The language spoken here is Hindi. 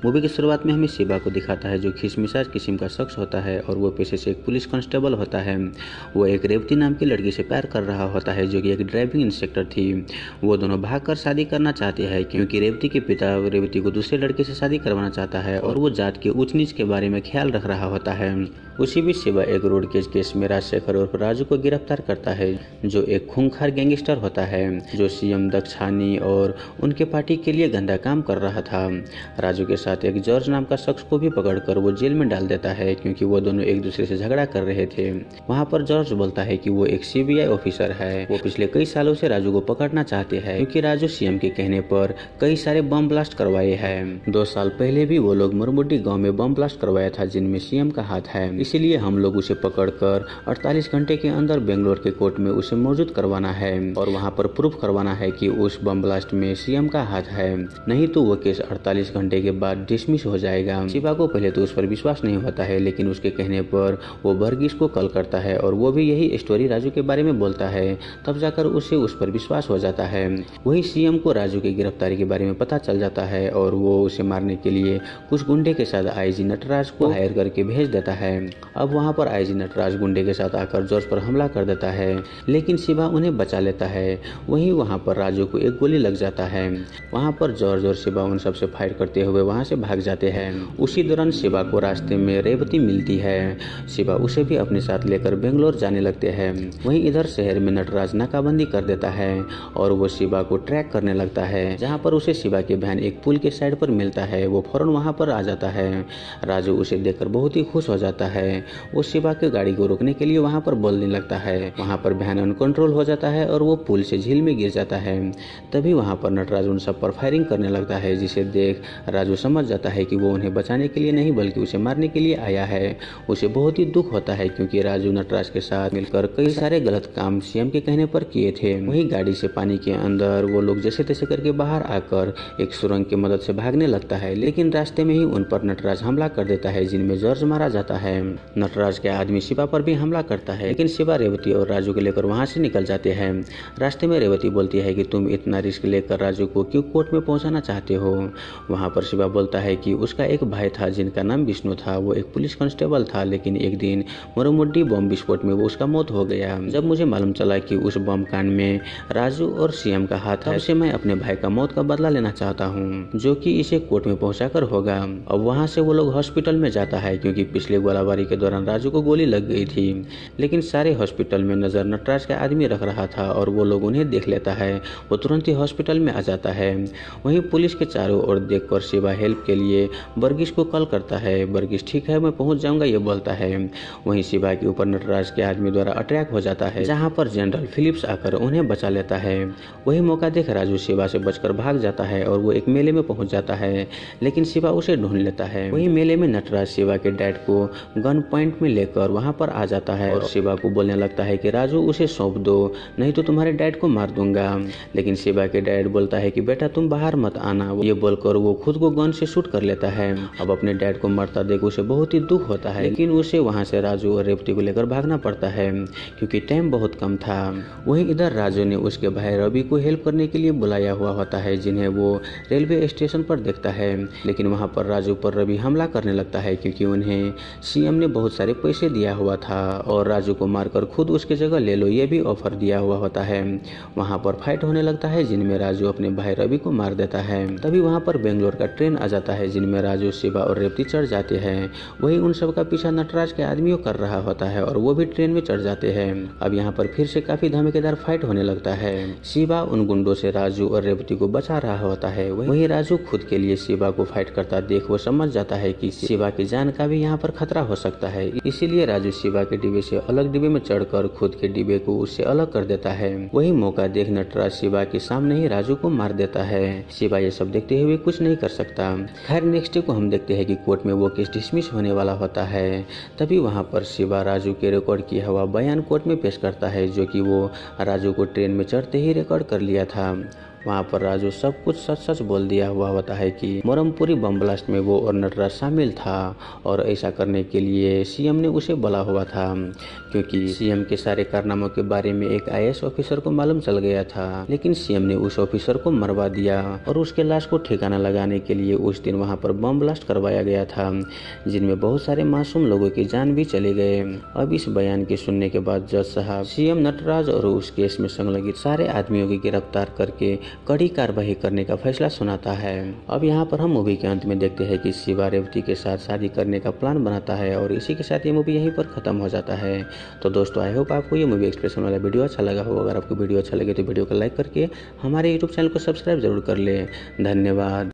मूवी की शुरुआत में हमें शिवा को दिखाता है जो खिसमिसाज किस्म का शख्स होता है और वो पेशे से एक पुलिस कांस्टेबल होता है। वो एक रेवती नाम की लड़की से प्यार कर रहा होता है जो कि एक ड्राइविंग इंस्ट्रक्टर थी। वो दोनों भागकर शादी करना चाहते हैं क्योंकि रेवती के पिता रेवती को दूसरे लड़के से शादी करवाना चाहता है और वो जात के ऊंच नीच के बारे में ख्याल रख रहा होता है। उसी बीच शिवा एक रोड केस केस में राजशेखर और राजू को गिरफ्तार करता है जो एक खूंखार गैंगस्टर होता है जो सीएम दक्षानी और उनके पार्टी के लिए गंदा काम कर रहा था। राजू के साथ एक जॉर्ज नाम का शख्स को भी पकड़कर वो जेल में डाल देता है क्योंकि वो दोनों एक दूसरे से झगड़ा कर रहे थे। वहाँ पर जॉर्ज बोलता है कि वो एक सीबीआई ऑफिसर है। वो पिछले कई सालों से राजू को पकड़ना चाहते हैं क्योंकि राजू सीएम के कहने पर कई सारे बम ब्लास्ट करवाए हैं। 2 साल पहले भी वो लोग मरमुड्डी गाँव में बम ब्लास्ट करवाया था जिनमें सीएम का हाथ है। इसीलिए हम लोग उसे पकड़कर 48 घंटे के अंदर बेंगलोर के कोर्ट में उसे मौजूद करवाना है और वहाँ पर प्रूफ करवाना है कि उस बम ब्लास्ट में सीएम का हाथ है, नहीं तो वो केस 48 घंटे के बाद डिसमिस हो जाएगा। शिवा को पहले तो उस पर विश्वास नहीं होता है लेकिन उसके कहने पर वो वर्गीस को कॉल करता है और वो भी यही स्टोरी राजू के बारे में बोलता है। तब जाकर उसे उस पर विश्वास हो जाता है। वही सीएम को राजू की गिरफ्तारी के बारे में पता चल जाता है और वो उसे मारने के लिए कुछ गुंडे के साथ आईजी नटराज को हायर करके भेज देता है। अब वहाँ पर आईजी नटराज गुंडे के साथ आकर जॉर्ज पर हमला कर देता है लेकिन शिवा उन्हें बचा लेता है। वहीं वहाँ पर राजू को एक गोली लग जाता है। वहाँ पर जॉर्ज और शिवा उन सबसे फाइट करते हुए वहाँ से भाग जाते हैं। उसी दौरान शिवा को रास्ते में रेवती मिलती है। शिवा उसे भी अपने साथ लेकर बेंगलोर जाने लगते हैं। वहीं इधर शहर में नटराज नाकाबंदी कर देता है और वो शिवा को ट्रैक करने लगता है। जहाँ पर उसे शिवा की बहन एक पुल के साइड पर मिलता है। वो फौरन वहाँ पर आ जाता है। राजू उसे देखकर बहुत ही खुश हो जाता है। वो शिवा की गाड़ी को रोकने के लिए वहाँ पर बोलने लगता है। वहाँ पर बहन अनकंट्रोल हो जाता है और वो पुल से झील में गिर जाता है। तभी वहाँ पर नटराज उन सब पर फायरिंग करने लगता है जिसे देख राजू समझ जाता है कि वो उन्हें बचाने के लिए नहीं बल्कि उसे मारने के लिए आया है। उसे बहुत ही दुख होता है क्योंकि राजू नटराज के साथ मिलकर कई सारे गलत काम सीएम के कहने पर किए थे। वही गाड़ी से पानी के अंदर वो लोग जैसे तैसे करके बाहर आकर एक सुरंग की मदद से भागने लगता है लेकिन रास्ते में ही उन पर नटराज हमला कर देता है जिनमें जॉर्ज मारा जाता है। नटराज के आदमी शिवा पर भी हमला करता है लेकिन शिवा रेवती और राजू को लेकर वहाँ से निकल जाते हैं। रास्ते में रेवती बोलती है कि तुम इतना रिस्क लेकर राजू को क्यों कोर्ट में पहुंचाना चाहते हो। वहाँ पर शिवा बोलता है कि उसका एक भाई था जिनका नाम विष्णु था। वो एक पुलिस कांस्टेबल था लेकिन एक दिन मरमुड्डी बम विस्फोट में वो उसका मौत हो गया। जब मुझे मालूम चला कि उस बम कांड में राजू और सीएम का हाथ है, तब से मैं अपने भाई का मौत का बदला लेना चाहता हूँ जो कि इसे कोर्ट में पहुंचाकर होगा। अब वहाँ से वो लोग हॉस्पिटल में जाता है क्योंकि पिछले गोलाबारी के दौरान राजू को गोली लग गई थी लेकिन सारे हॉस्पिटल में नजर नटराज का आदमी रख रहा था और वो लोग उन्हें देख लेता है। वो तुरंत ही हॉस्पिटल में आ जाता है। वहीं पुलिस के चारों ओर देखकर शिवा हेल्प के लिए वर्गीस को कॉल करता है। वर्गीस ठीक है मैं पहुंच जाऊंगा ये बोलता है। वहीं शिवा के ऊपर नटराज के आदमी द्वारा अटैक हो जाता है जहां पर जनरल फिलिप्स आकर उन्हें बचा लेता है। वही मौका देख राजू शिवा से बचकर भाग जाता है और वो एक मेले में पहुंच जाता है लेकिन शिवा उसे ढूंढ लेता है। वही मेले में नटराज शिवा के डैड को गन पॉइंट में लेकर वहां पर आ जाता है और शिवा को बोलने लगता है कि राजू उसे सौंप दो नहीं तो तुम्हारे डैड को मार दूंगा। लेकिन शिवा के डैड बोलता है कि बेटा तुम बाहर मत आना। ये बोलकर वो खुद को गन से शूट कर लेता है। अब अपने डैड को मरता देख उसे बहुत ही दुख होता है लेकिन उसे वहां से राजू और रेवती को लेकर भागना पड़ता है क्योंकि टाइम बहुत कम था। वहीं इधर राजू ने उसके भाई रवि को हेल्प करने के लिए बुलाया हुआ होता है जिन्हें वो रेलवे स्टेशन पर देखता है लेकिन वहां पर राजू पर रवि हमला करने लगता है क्योंकि उन्हें सीएम ने बहुत सारे पैसे दिया हुआ था और राजू को मारकर खुद उसकी जगह ले लो ये भी ऑफर दिया हुआ होता है। वहां पर फाइट होने लगता है जिनमें राजू अपने भाई रवि को मार देता है। तभी वहां पर बेंगलोर का ट्रेन आ जाता है जिनमें राजू शिवा और रेवती चढ़ जाते हैं। वही उन सब का पीछा नटराज के आदमियों कर रहा होता है और वो भी ट्रेन में चढ़ जाते हैं। अब यहाँ पर फिर से काफी धमाकेदार फाइट होने लगता है। शिवा उन गुंडों से राजू और रेवती को बचा रहा होता है। वही राजू खुद के लिए शिवा को फाइट करता देख वो समझ जाता है कि शिवा की जान का भी यहाँ पर खतरा हो सकता है। इसीलिए राजू शिवा के डिब्बे से अलग डिब्बे में चढ़कर खुद के डिब्बे को उससे अलग कर देता है। वही मौका देख नटराज शिवा के सामने ही राजू को मार देता है। शिवा ये सब देखते हुए कुछ नहीं कर सकता। खैर नेक्स्ट डे को हम देखते हैं कि कोर्ट में वो केस डिसमिस होने वाला होता है। तभी वहाँ पर शिवा राजू के रिकॉर्ड किया हुआ बयान कोर्ट में पेश करता है जो कि वो राजू को ट्रेन में चढ़ते ही रिकॉर्ड कर लिया था। वहाँ पर राजू सब कुछ सच सच बोल दिया हुआ होता है कि मोरमपुरी बम ब्लास्ट में वो और नटराज शामिल था और ऐसा करने के लिए सीएम ने उसे बोला हुआ था, क्योंकि सीएम के सारे कारनामों के बारे में एक आईएएस ऑफिसर को मालूम चल गया था। लेकिन सीएम ने उस ऑफिसर को मरवा दिया और उसके लाश को ठिकाना लगाने के लिए उस दिन वहाँ पर बम ब्लास्ट करवाया गया था, जिनमें बहुत सारे मासूम लोगों की जान भी चले गए। अब इस बयान के सुनने के बाद जज साहब सीएम नटराज और उस केस में संलग्नित सारे आदमियों की गिरफ्तार करके कड़ी कार्रवाई करने का फैसला सुनाता है। अब यहाँ पर हम मूवी के अंत में देखते हैं कि शिवा रेवती के साथ शादी करने का प्लान बनाता है और इसी के साथ ये मूवी यहीं पर खत्म हो जाता है। तो दोस्तों, आई होप आपको ये मूवी एक्सप्रेशन वाला वीडियो अच्छा लगा हो। अगर आपको वीडियो अच्छा लगे तो वीडियो को लाइक करके हमारे यूट्यूब चैनल को सब्सक्राइब जरूर कर ले। धन्यवाद।